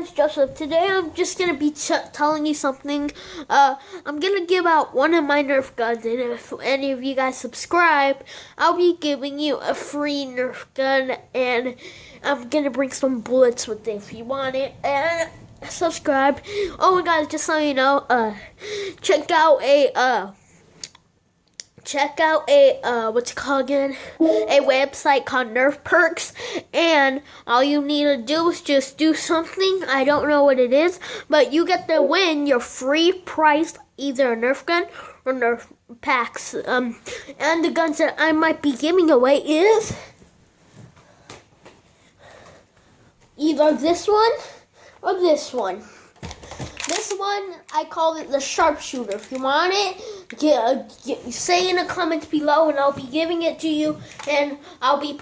guys, Joseph. Today I'm just gonna be telling you something. I'm gonna give out one of my Nerf guns, and if any of you guys subscribe, I'll be giving you a free Nerf gun, and I'm gonna bring some bullets with it if you want it. And subscribe. Oh my guys, just so you know, check out a what's it called again? A website called Nerf Perks, and all you need to do is just do something. I don't know what it is, but you get to win your free prize, either a Nerf gun or Nerf packs. And the guns that I might be giving away is either this one or this one. This one, I call it the sharpshooter. If you want it, say in the comments below, and I'll be giving it to you. And I'll be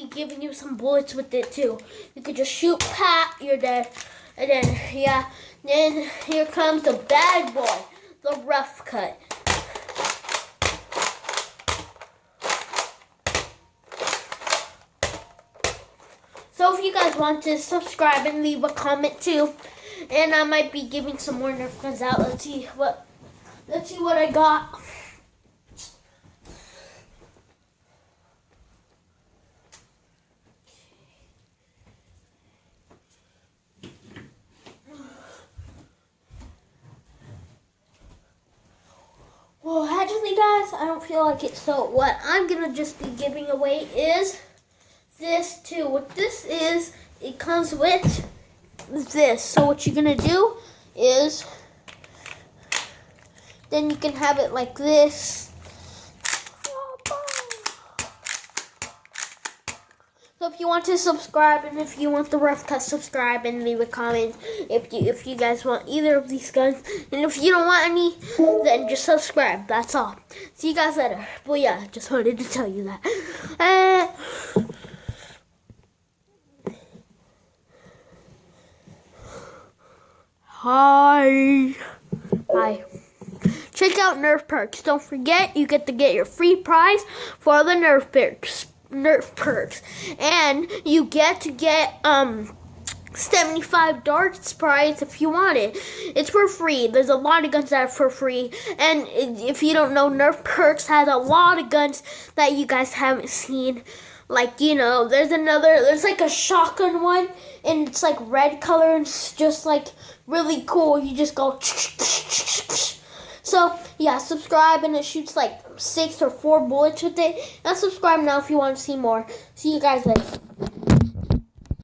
giving you some bullets with it too. You could just shoot, pat, you're dead. And then, yeah, then here comes the bad boy, the rough cut. So if you guys want to subscribe and leave a comment too. And I might be giving some more Nerf guns out. Let's see what I got. Well, actually, guys, I don't feel like it. So what I'm gonna just be giving away is this too. What this is, it comes with this. So what you're gonna do is then you can have it like this. So if you want to subscribe, and if you want the rough cut, subscribe and leave a comment if you guys want either of these guns. And if you don't want any, then just subscribe. That's all. See you guys later. But yeah, just wanted to tell you that. Hi. Check out Nerf Perks. Don't forget, you get to get your free prize for the Nerf Perks. And you get to get 75 darts prize if you want it. It's for free. There's a lot of guns that are for free. And if you don't know, Nerf Perks has a lot of guns that you guys haven't seen. Like, you know, there's like a shotgun one, and it's like red color, and it's just like really cool. You just go. So yeah, subscribe, and it shoots like 6 or 4 bullets with it. And subscribe now if you want to see more. See you guys later.